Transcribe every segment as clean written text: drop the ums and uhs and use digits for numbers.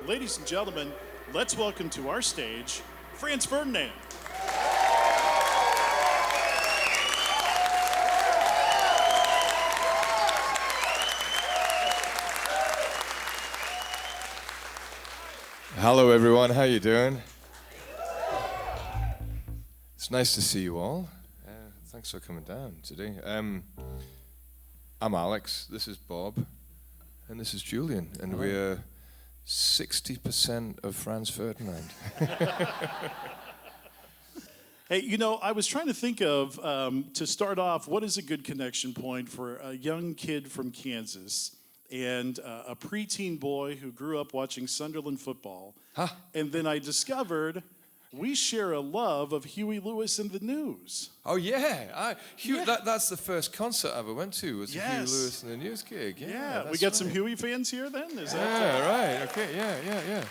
Ladies and gentlemen, let's welcome to our stage, Franz Ferdinand. Hello everyone, how you doing? It's nice to see you all. Thanks for coming down today. I'm Alex, this is Bob, and this is Julian, and we're 60% of Franz Ferdinand. Hey, you know, I was trying to think of, to start off, what is a good connection point for a young kid from Kansas and a preteen boy who grew up watching Sunderland football. Huh? And then I discovered we share a love of Huey Lewis and the News. Oh yeah, that's the first concert I ever went to, was the Huey Lewis and the News gig. Yeah, we got some Huey fans here then? Is right, okay, yeah.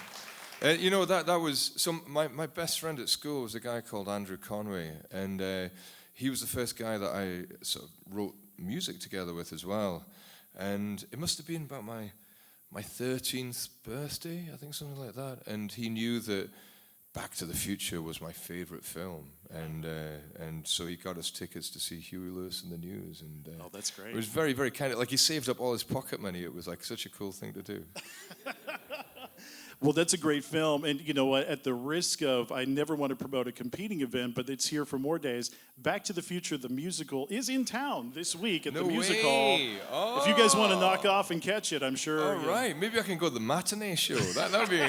You know, that was, so my best friend at school was a guy called Andrew Conway, and he was the first guy that I sort of wrote music together with as well. And it must have been about my 13th birthday, I think, something like that. And he knew that Back to the Future was my favorite film, and so he got us tickets to see Huey Lewis and the News. And oh, that's great. It was very, very kind of, like, he saved up all his pocket money. It was like such a cool thing to do. Well, that's a great film, and you know what, at the risk of, I never want to promote a competing event, but it's here for more days, Back to the Future, the musical, is in town this week at the Music Hall. Oh. If you guys want to knock off and catch it, I'm sure. All right, maybe I can go to the matinee show. That would be...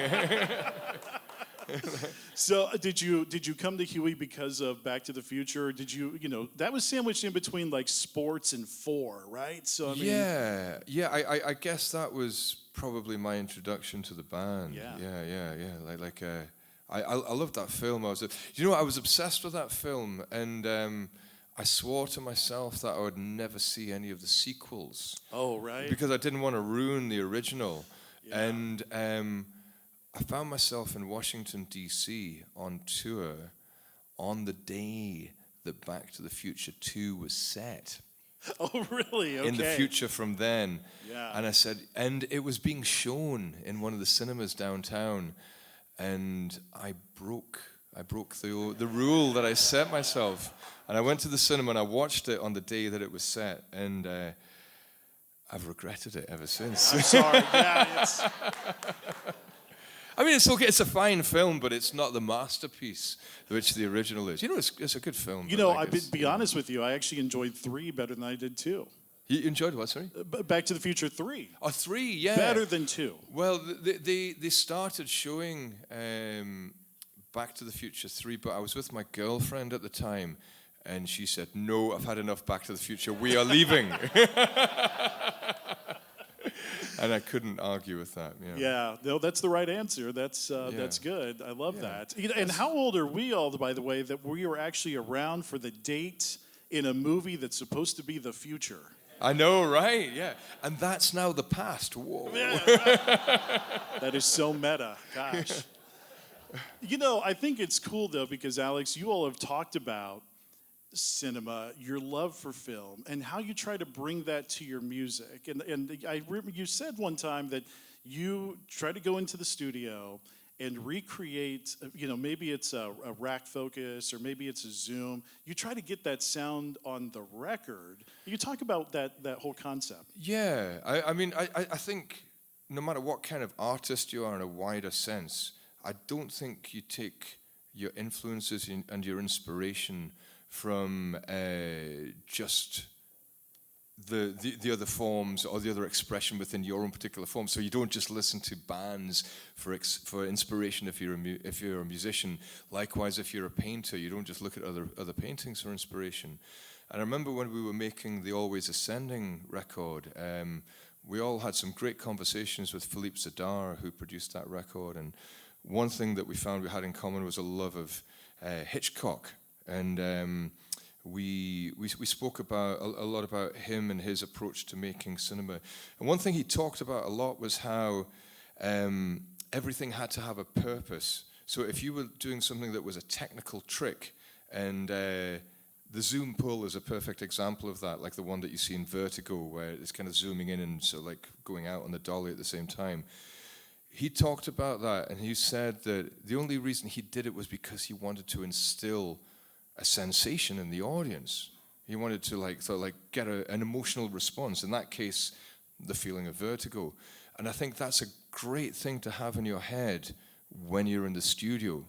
So did you come to Huey because of Back to the Future? Or did you know, that was sandwiched in between like sports and 4, right? So I mean, I guess that was probably my introduction to the band. I loved that film. I was obsessed with that film, and I swore to myself that I would never see any of the sequels. Oh, right. Because I didn't want to ruin the original. Yeah. And I found myself in Washington, D.C. on tour on the day that Back to the Future 2 was set. Oh, really? Okay. In the future from then. Yeah. And I said, and it was being shown in one of the cinemas downtown, and I broke the rule that I set myself. And I went to the cinema and I watched it on the day that it was set, and I've regretted it ever since. I'm sorry. Yeah, I mean, it's okay. It's a fine film, but it's not the masterpiece which the original is. You know, it's a good film. You know, I'll be honest with you. I actually enjoyed 3 better than I did 2. You enjoyed what, sorry? Back to the Future 3. Oh, 3, yeah. Better than 2. Well, they started showing Back to the Future 3, but I was with my girlfriend at the time, and she said, "No, I've had enough Back to the Future. We are leaving." And I couldn't argue with that. Yeah, no, that's the right answer. That's good. I love that. You know, and how old are we all, by the way, that we were actually around for the date in a movie that's supposed to be the future? I know, right? Yeah. And that's now the past. Whoa. Yeah. That is so meta. Gosh. You know, I think it's cool, though, because, Alex, you all have talked about cinema, your love for film, and how you try to bring that to your music. And I remember you said one time that you try to go into the studio and recreate, you know, maybe it's a rack focus or maybe it's a zoom. You try to get that sound on the record. You talk about that whole concept. Yeah, I mean, I think no matter what kind of artist you are in a wider sense, I don't think you take your influences and your inspiration from just the other forms or the other expression within your own particular form. So you don't just listen to bands for inspiration if you're a musician. Likewise, if you're a painter, you don't just look at other paintings for inspiration. And I remember when we were making the Always Ascending record, we all had some great conversations with Philippe Zadar, who produced that record. And one thing that we found we had in common was a love of Hitchcock. And we spoke about a lot about him and his approach to making cinema. And one thing he talked about a lot was how everything had to have a purpose. So if you were doing something that was a technical trick, and the zoom pull is a perfect example of that, like the one that you see in Vertigo, where it's kind of zooming in and so like going out on the dolly at the same time. he talked about that, and he said that the only reason he did it was because he wanted to instill a sensation in the audience. He wanted to get an emotional response. In that case, the feeling of vertigo. And I think that's a great thing to have in your head when you're in the studio.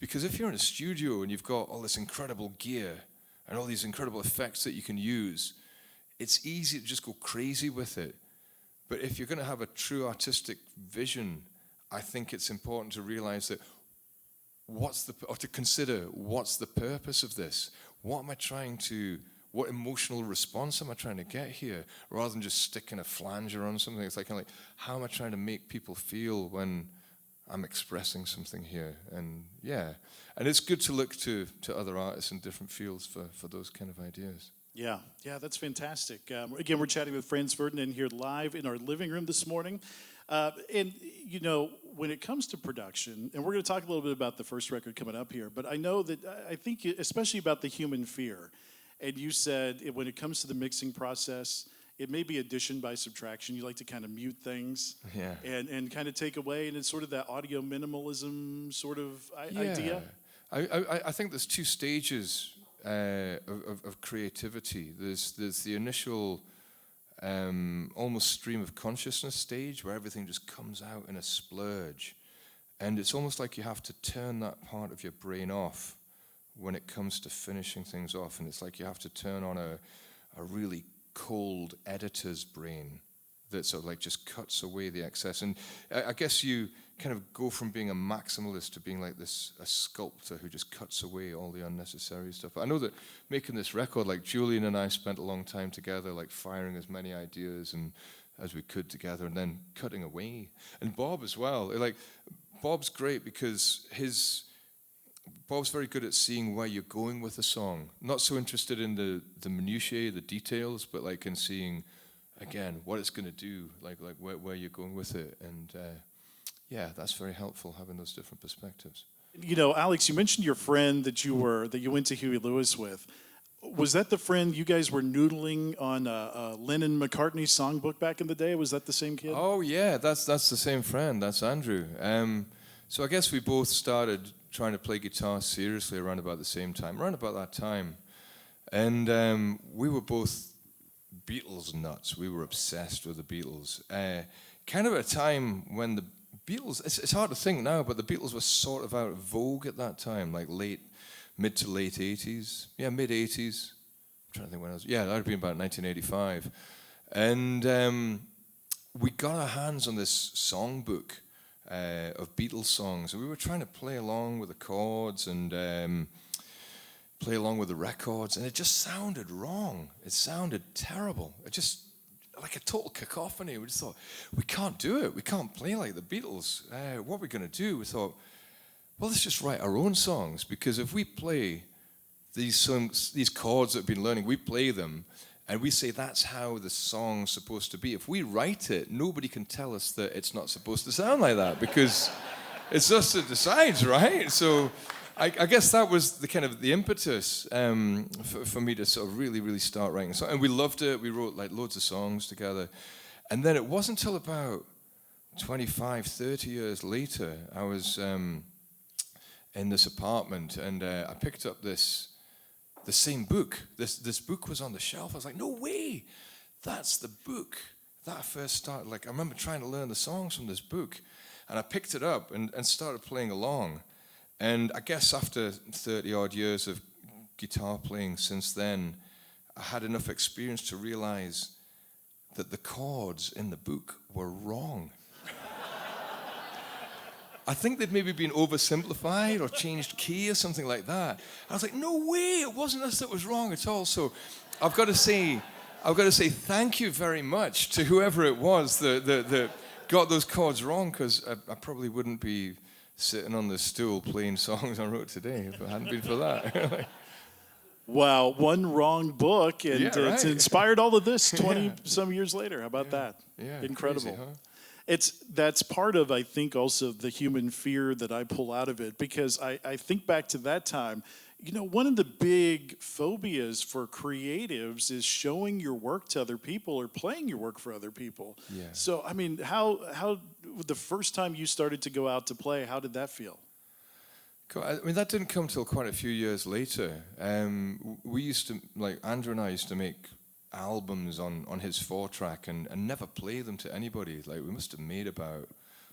Because if you're in a studio and you've got all this incredible gear and all these incredible effects that you can use, it's easy to just go crazy with it. But if you're going to have a true artistic vision, I think it's important to realize that to consider what's the purpose of this? What emotional response am I trying to get here? Rather than just sticking a flanger on something, it's like how am I trying to make people feel when I'm expressing something here? And and it's good to look to other artists in different fields for those kind of ideas. Yeah, that's fantastic. Again, we're chatting with Franz Ferdinand here live in our living room this morning. And, when it comes to production, and we're going to talk a little bit about the first record coming up here, but I think especially about the human fear. And you said when it comes to the mixing process, it may be addition by subtraction. You like to kind of mute things and kind of take away, and it's sort of that audio minimalism sort of idea. I think there's two stages of creativity. There's the initial almost stream of consciousness stage where everything just comes out in a splurge, and it's almost like you have to turn that part of your brain off when it comes to finishing things off, and it's like you have to turn on a really cold editor's brain that sort of just cuts away the excess. And I guess you kind of go from being a maximalist to being a sculptor who just cuts away all the unnecessary stuff. I know that making this record, Julian and I spent a long time together, firing as many ideas as we could together, and then cutting away. And Bob as well. Bob's great because Bob's very good at seeing where you're going with a song. Not so interested in the minutiae, the details, but in seeing, again, what it's going to do, where you're going with it. And that's very helpful, having those different perspectives. Alex, you mentioned your friend that you went to Huey Lewis with. Was that the friend you guys were noodling on a Lennon-McCartney songbook back in the day? Was that the same kid? Oh, yeah, that's the same friend. That's Andrew. So I guess we both started trying to play guitar seriously around about that time. And we were both Beatles nuts. We were obsessed with the Beatles. Kind of at a time when the Beatles, it's hard to think now, but the Beatles were sort of out of vogue at that time, mid to late 80s. Yeah, mid 80s. I'm trying to think when I was, that would have been about 1985. And we got our hands on this songbook of Beatles songs, and we were trying to play along with the chords and play along with the records, and it just sounded wrong. It sounded terrible. It just, like a total cacophony. We just thought, we can't do it. We can't play like the Beatles. What are we going to do? We thought, well, let's just write our own songs, because if we play these songs, these chords that we've been learning, we play them, and we say that's how the song's supposed to be. If we write it, nobody can tell us that it's not supposed to sound like that, because it's us that decides, right? So I guess that was the kind of the impetus for me to sort of really, really start writing. And we loved it. We wrote loads of songs together. And then it wasn't until about 25, 30 years later, I was in this apartment, and I picked up the same book. This book was on the shelf. I was like, no way, that's the book that I first started. I remember trying to learn the songs from this book, and I picked it up and started playing along. And I guess after 30 odd years of guitar playing since then, I had enough experience to realize that the chords in the book were wrong. I think they'd maybe been oversimplified or changed key or something like that. I was like, no way, it wasn't us that was wrong at all. So I've got to say thank you very much to whoever it was that got those chords wrong, because I probably wouldn't be sitting on the stool playing songs I wrote today if it hadn't been for that. Wow, one wrong book, and it's inspired all of this 20-some years later. How about that? Yeah, incredible. Crazy, huh? That's part of, I think, also the human fear that I pull out of it, because I think back to that time. one of the big phobias for creatives is showing your work to other people or playing your work for other people. Yeah. So, I mean, how the first time you started to go out to play, how did that feel? I mean, that didn't come till quite a few years later. We used to, like, Andrew and I used to make albums on his 4-track and never play them to anybody. Like, we must have made about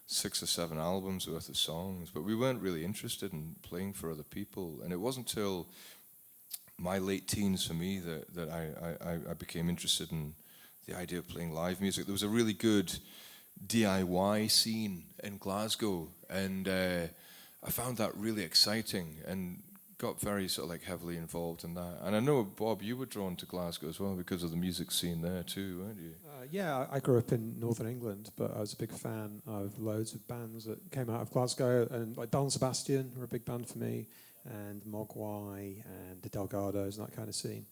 6 or 7 albums worth of songs, but we weren't really interested in playing for other people. And it wasn't till my late teens for me that I became interested in the idea of playing live music. There was a really good DIY scene in Glasgow, and I found that really exciting and got very sort of like heavily involved in that. And I know, Bob, you were drawn to Glasgow as well because of the music scene there too, weren't you? Yeah, I grew up in northern England, but I was a big fan of loads of bands that came out of Glasgow, and like Don Sebastian were a big band for me, and Mogwai and the Delgados and that kind of scene.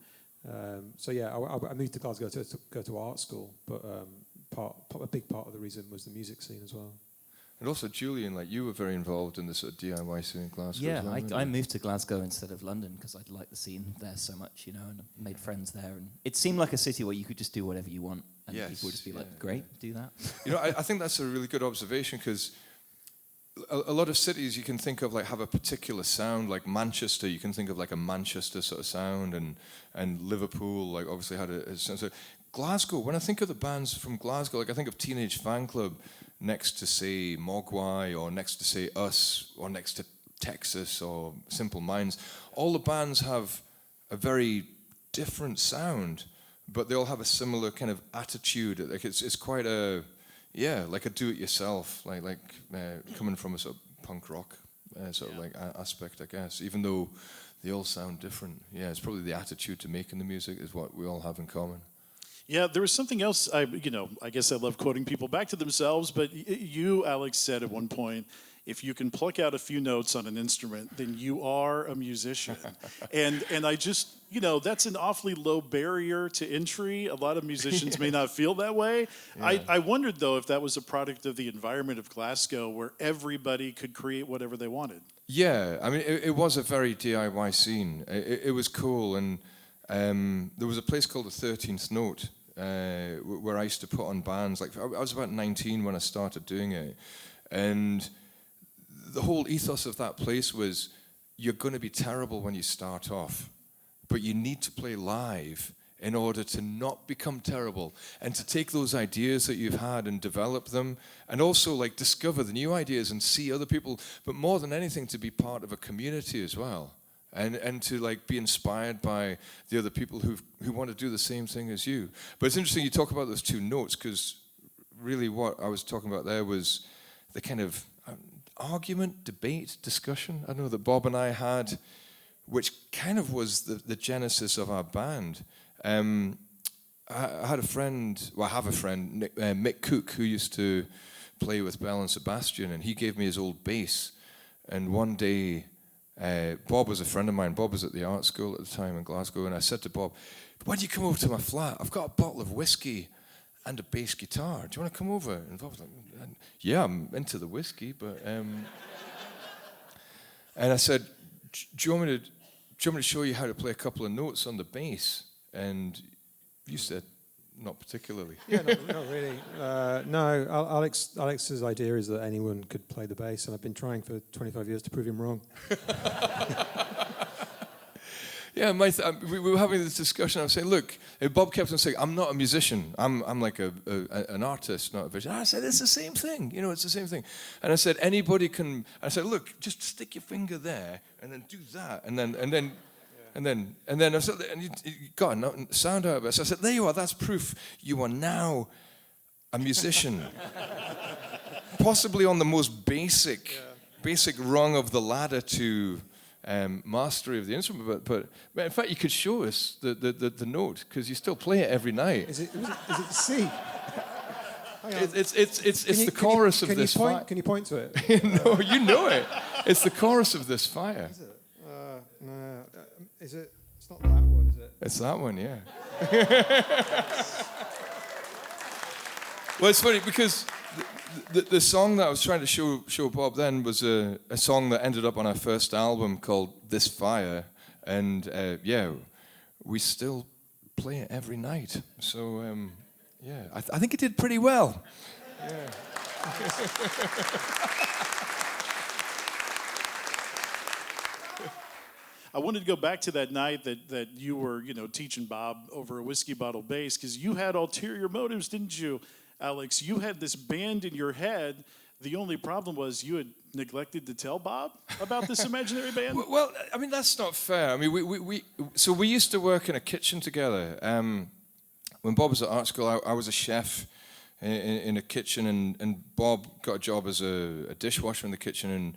So yeah, I moved to Glasgow to go to art school, but a big part of the reason was the music scene as well. And also, Julian, like you were very involved in the sort of DIY scene in Glasgow. Yeah, as well, I moved to Glasgow instead of London because I liked the scene there so much, and I made friends there. And it seemed like a city where you could just do whatever you want, and people would just be like, "Great, do that." I think that's a really good observation because a lot of cities you can think of like have a particular sound. Like Manchester, you can think of like a Manchester sort of sound, and Liverpool, like obviously had a sound. So Glasgow, when I think of the bands from Glasgow, like I think of Teenage Fan Club next to, say, Mogwai, or next to, say, Us, or next to Texas, or Simple Minds. All the bands have a very different sound, but they all have a similar kind of attitude. Like it's quite like a do-it-yourself, like coming from a sort of punk rock sort of like aspect, I guess. Even though they all sound different. Yeah, it's probably the attitude to making the music is what we all have in common. Yeah, there was something else. I guess I love quoting people back to themselves, but you, Alex, said at one point, if you can pluck out a few notes on an instrument, then you are a musician. and I just, that's an awfully low barrier to entry. A lot of musicians may not feel that way. Yeah. I wondered, though, if that was a product of the environment of Glasgow where everybody could create whatever they wanted. Yeah, I mean, it was a very DIY scene. It was cool, and there was a place called the 13th Note, where I used to put on bands. Like I was about 19 when I started doing it, and the whole ethos of that place was you're going to be terrible when you start off, but you need to play live in order to not become terrible and to take those ideas that you've had and develop them, and also like discover the new ideas and see other people, but more than anything to be part of a community as well. And to like be inspired by the other people who want to do the same thing as you. But it's interesting you talk about those 2 notes, because really what I was talking about there was the kind of argument, debate, discussion, I know that Bob and I had, which kind of was the genesis of our band. I had a friend, I have a friend, Mick Cook, who used to play with Bell and Sebastian, and he gave me his old bass. And one day, Bob was a friend of mine. Bob was at the art school at the time in Glasgow, and I said to Bob, "Why don't you come over to my flat? I've got a bottle of whiskey and a bass guitar. Do you want to come over?" And Bob was like, "Yeah, I'm into the whiskey, but..." And I said, do you want me to show you how to play a couple of notes on the bass?" And you said, "Not particularly." Yeah, not really. No, Alex's idea is that anyone could play the bass, and I've been trying for 25 years to prove him wrong. Yeah, we were having this discussion. I was saying, look, Bob kept on saying, "I'm not a musician. I'm like an artist, not a visionary." I said, "It's the same thing. It's the same thing." And I said, "Anybody can." I said, "Look, just stick your finger there, and then do that, and then I said, and you got a sound out of it." So I said, "There you are. That's proof you are now a musician, possibly on the most basic rung of the ladder to mastery of the instrument. But in fact, you could show us the note, because you still play it every night." Is it C? It's the chorus of this fire. Can you point to it? No, you know it. It's the chorus of this fire. Is it? No. Is it? It's not that one, is it? It's that one, yeah. Well, it's funny because the song that I was trying to show Bob then was a song that ended up on our first album called "This Fire," And we still play it every night. So I think it did pretty well. Yeah. I wanted to go back to that night that you were, teaching Bob over a whiskey bottle bass, because you had ulterior motives, didn't you, Alex? You had this band in your head. The only problem was you had neglected to tell Bob about this imaginary band. Well, I mean, that's not fair. I mean, we used to work in a kitchen together. When Bob was at art school, I was a chef in a kitchen, and Bob got a job as a dishwasher in the kitchen, and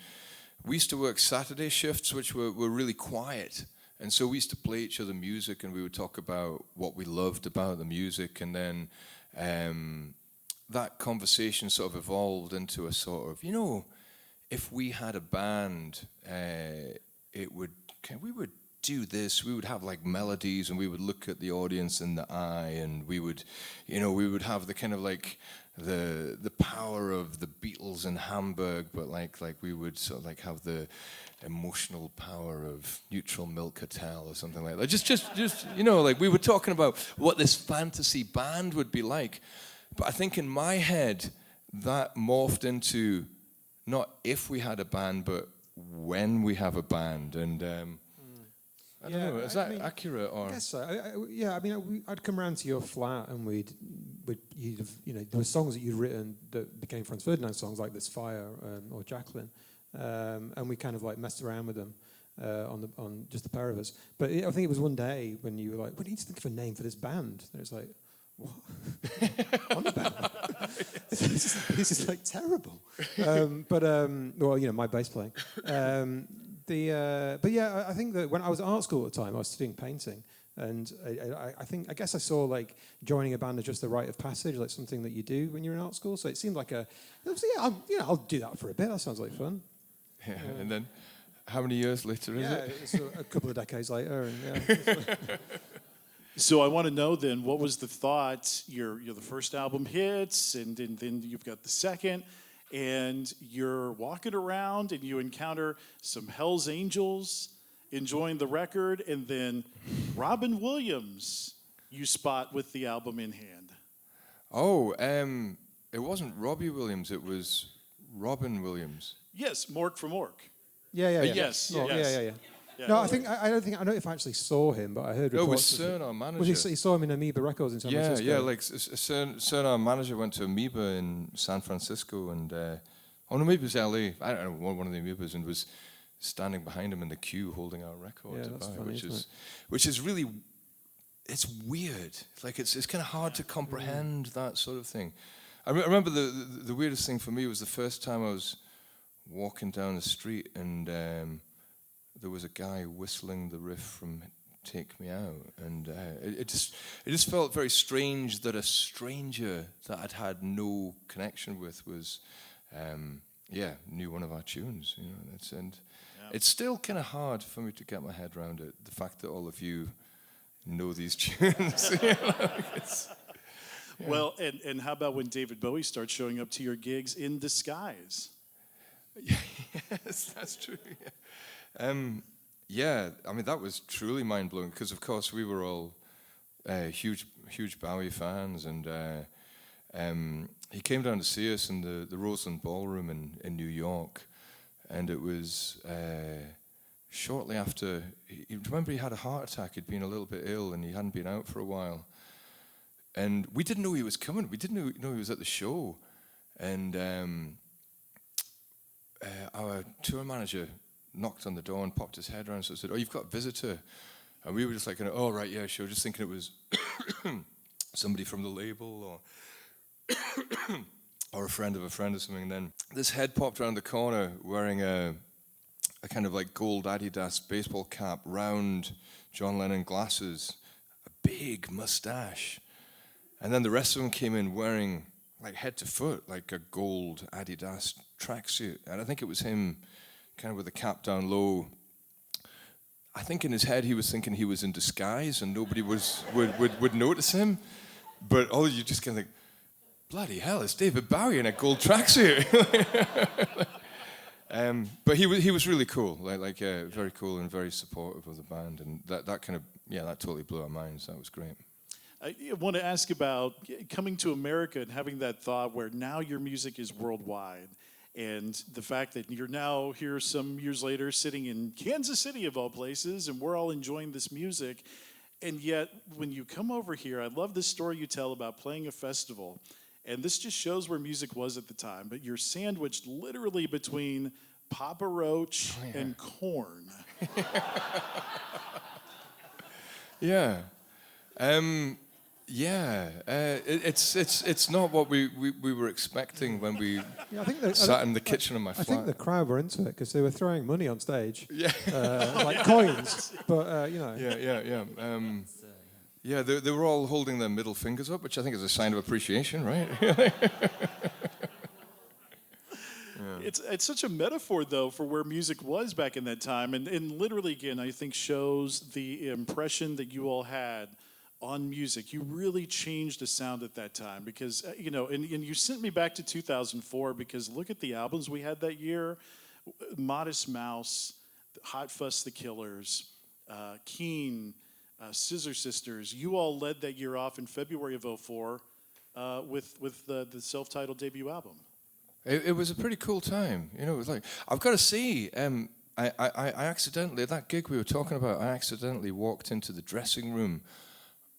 we used to work Saturday shifts, which were really quiet. And so we used to play each other music, and we would talk about what we loved about the music. And then that conversation sort of evolved into a sort of, if we had a band, we would do this. We would have like melodies, and we would look at the audience in the eye, and we would have the kind of like the power of the Beatles in Hamburg, but like we would sort of like have the emotional power of Neutral Milk Hotel or something like that. Just like we were talking about what this fantasy band would be like. But I think in my head that morphed into not if we had a band, but when we have a band. And I don't know, is that accurate? Or? I guess so. I'd come around to your flat, and there were songs that you'd written that became Franz Ferdinand songs, like This Fire or Jacqueline, and we kind of like messed around with them on just the pair of us. But I think it was one day when you were like, "We need to think of a name for this band," and it's like, "What? On the band? This is like terrible." My bass playing. I think that when I was at art school at the time, I was studying painting, and I guess I saw like joining a band as just the rite of passage, like something that you do when you're in art school. So it seemed like I'll do that for a bit. That sounds like fun. Yeah, and then how many years later is it? It's a couple of decades later, and So I want to know then, what was the thought? You're the first album hits, and then you've got the second. And you're walking around and you encounter some Hell's Angels enjoying the record, and then Robin Williams you spot with the album in hand. Oh, it wasn't Robbie Williams, it was Robin Williams. Yes, Mork from Mork. Yeah. Yes. Yeah. No, I don't know if I actually saw him, but I heard reports. No, it was Cern, our manager. He saw him in Amoeba Records in San Francisco. Yeah, like Cern, our manager went to Amoeba in San Francisco, and maybe it was LA. I don't know, one of the Amoebas, and was standing behind him in the queue holding our record to buy, funny, which is really, it's weird. Like it's kind of hard to comprehend that sort of thing. I remember the weirdest thing for me was the first time I was walking down the street, and there was a guy whistling the riff from Take Me Out, and it just felt very strange that a stranger that I'd had no connection with was knew one of our tunes. It's still kind of hard for me to get my head around it, the fact that all of you know these tunes. Well, and how about when David Bowie starts showing up to your gigs in disguise? Yes, that's true. Yeah. I mean, that was truly mind-blowing, because, of course, we were all huge Bowie fans, and he came down to see us in the Roseland Ballroom in New York, and it was shortly after, remember he had a heart attack, he'd been a little bit ill, and he hadn't been out for a while, and we didn't know he was coming, we didn't know he was at the show, and our tour manager knocked on the door and popped his head around, so said, "Oh, you've got a visitor." And we were just like, "Oh, right, yeah, sure," just thinking it was somebody from the label or a friend of a friend or something. And then this head popped around the corner wearing a kind of like gold Adidas baseball cap, round John Lennon glasses, a big mustache. And then the rest of them came in wearing, like head to foot, like a gold Adidas tracksuit. And I think it was him kind of with the cap down low. I think in his head he was thinking he was in disguise and nobody would notice him. But you just kind of think, bloody hell, it's David Bowie in a gold tracksuit. But he was really cool, very cool and very supportive of the band, and that kind of that totally blew our minds. That was great. I want to ask about coming to America and having that thought where now your music is worldwide, and the fact that you're now here some years later sitting in Kansas City of all places, and we're all enjoying this music. And yet, when you come over here, I love this story you tell about playing a festival. And this just shows where music was at the time. But you're sandwiched literally between Papa Roach and Corn. Yeah. It's not what we were expecting when we sat in the kitchen of my flat. I think the crowd were into it because they were throwing money on stage, like coins. But they were all holding their middle fingers up, which I think is a sign of appreciation, right? It's such a metaphor, though, for where music was back in that time. And literally, again, I think shows the impression that you all had on music. You really changed the sound at that time because, and you sent me back to 2004 because look at the albums we had that year. Modest Mouse, Hot Fuss the Killers, Keen, Scissor Sisters. You all led that year off in February of 2004 with the self-titled debut album. It was a pretty cool time. It was like, I've got to say, I accidentally, at that gig we were talking about, I accidentally walked into the dressing room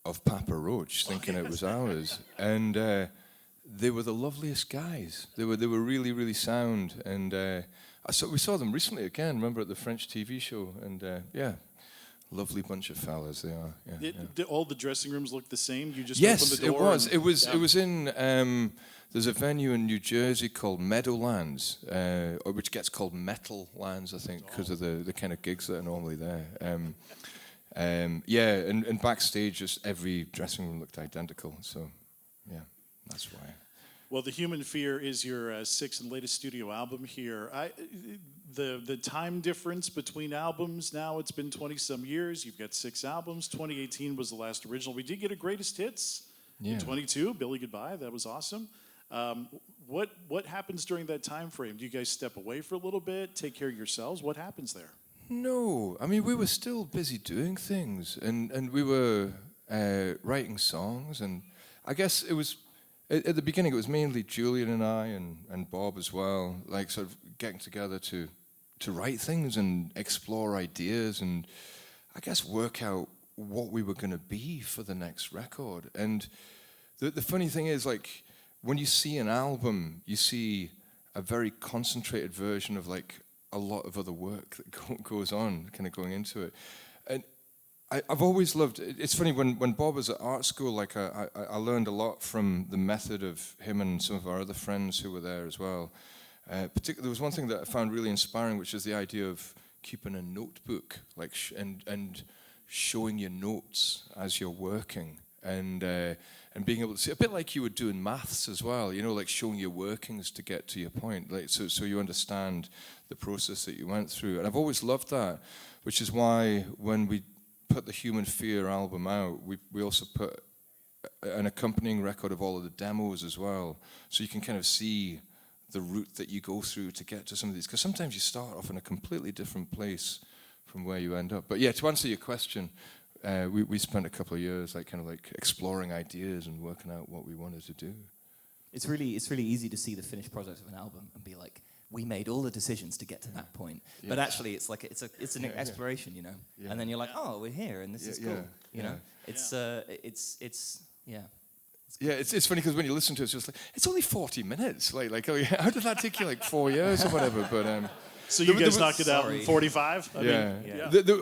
of Papa Roach thinking it was ours. And they were the loveliest guys. They were really, really sound. And we saw them recently again, remember, at the French TV show. And lovely bunch of fellas they are. Did all the dressing rooms look the same? You just yes, opened the door? It was in... there's a venue in New Jersey called Meadowlands, which gets called Metal Lands, I think, because of the kind of gigs that are normally there. And backstage, just every dressing room looked identical. So, that's why. Well, The Human Fear is your sixth and latest studio album here. The time difference between albums, now it's been 20-some years. You've got 6 albums. 2018 was the last original. We did get a greatest hits in 22, Billy Goodbye. That was awesome. What happens during that time frame? Do you guys step away for a little bit, take care of yourselves? What happens there? No, I mean, we were still busy doing things, and we were writing songs, and I guess it was, at the beginning, it was mainly Julian and I, and Bob as well, like sort of getting together to write things and explore ideas, and I guess work out what we were going to be for the next record. And the funny thing is, like, when you see an album, you see a very concentrated version of, like, a lot of other work that goes on, kind of going into it. And I've always loved, it's funny, when Bob was at art school, like I learned a lot from the method of him and some of our other friends who were there as well. Particularly, there was one thing that I found really inspiring, which is the idea of keeping a notebook, like and showing your notes as you're working, and being able to see, a bit like you would do in maths as well, like showing your workings to get to your point, like so you understand the process that you went through. And I've always loved that, which is why when we put the Human Fear album out, we also put an accompanying record of all of the demos as well, so you can kind of see the route that you go through to get to some of these, because sometimes you start off in a completely different place from where you end up. But yeah, to answer your question, we spent a couple of years like exploring ideas and working out what we wanted to do. It's really easy to see the finished product of an album and be like, we made all the decisions to get to that point. Yeah. But actually, it's like it's an exploration, Yeah. And then you're like, oh, we're here, and this is cool. You know, it's it's funny because when you listen to it, it's just like, it's only 40 minutes. Like oh, yeah, how did that take you like 4 years or whatever? But so you guys knocked it out in 45?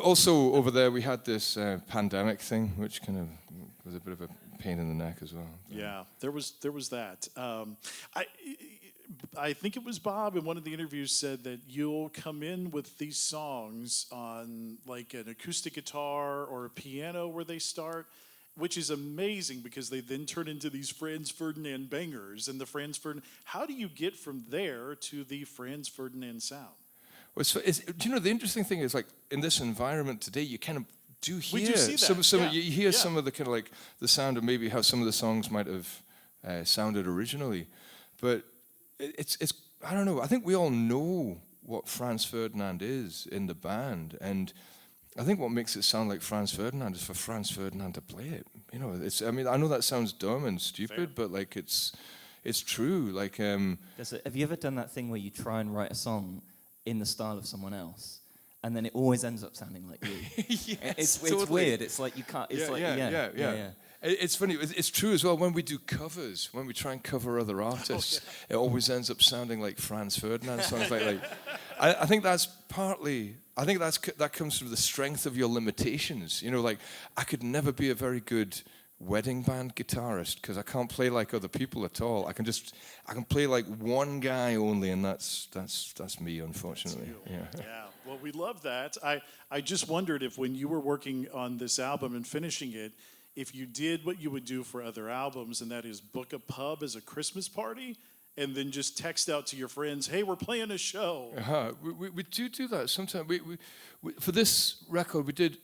Also over there, we had this pandemic thing, which kind of was a bit of a pain in the neck as well. Yeah, there was that. I think it was Bob in one of the interviews said that you'll come in with these songs on like an acoustic guitar or a piano where they start, which is amazing because they then turn into these Franz Ferdinand bangers. And the Franz Ferdinand, how do you get from there to the Franz Ferdinand sound? Well, the interesting thing is, like, in this environment today, you kind of do hear you hear some of the kind of like the sound of maybe how some of the songs might have sounded originally, but it's I don't know. I think we all know what Franz Ferdinand is in the band. And I think what makes it sound like Franz Ferdinand is for Franz Ferdinand to play it. You know, it's. I mean, I know that sounds dumb and stupid, Fair. but like it's true. Like, Have you ever done that thing where you try and write a song in the style of someone else, and then it always ends up sounding like you? yes, It's totally. weird. It's like you can't. It's Yeah. It's funny. It's true as well. When we do covers, when we try and cover other artists, it always ends up sounding like Franz Ferdinand songs. I think that's partly. I think that comes from the strength of your limitations. You know, like I could never be a very good wedding band guitarist because I can't play like other people at all. I can play like one guy only, and that's me, unfortunately. Yeah. Well, we love that. I just wondered if when you were working on this album and finishing it, if you did what you would do for other albums, and that is book a pub as a Christmas party, and then just text out to your friends, "Hey, we're playing a show." We do that sometimes. We for this record we did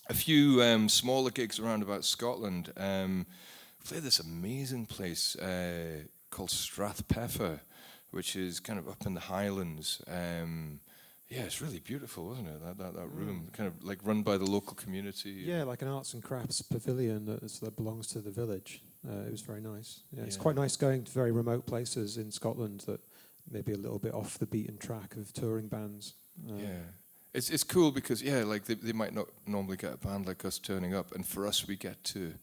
a few smaller gigs around about Scotland. We played this amazing place called Strathpeffer, which is kind of up in the Highlands. Yeah, it's really beautiful, wasn't it? That room, kind of like run by the local community. Yeah, like an arts and crafts pavilion that belongs to the village. It was very nice. Yeah, it's quite nice going to very remote places in Scotland that maybe a little bit off the beaten track of touring bands. It's cool because like they might not normally get a band like us turning up, and for us we get to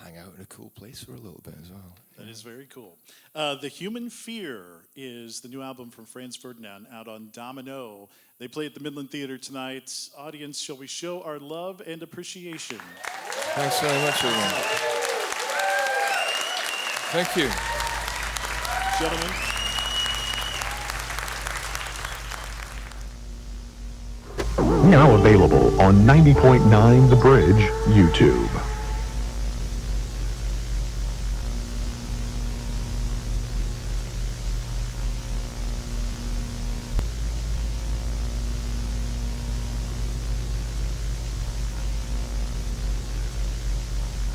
hang out in a cool place for a little bit as well. That is very cool. The Human Fear is the new album from Franz Ferdinand out on Domino. They play at the Midland Theater tonight. Audience, shall we show our love and appreciation? Thanks very much, everyone. Thank you. Gentlemen. Now available on 90.9 The Bridge YouTube.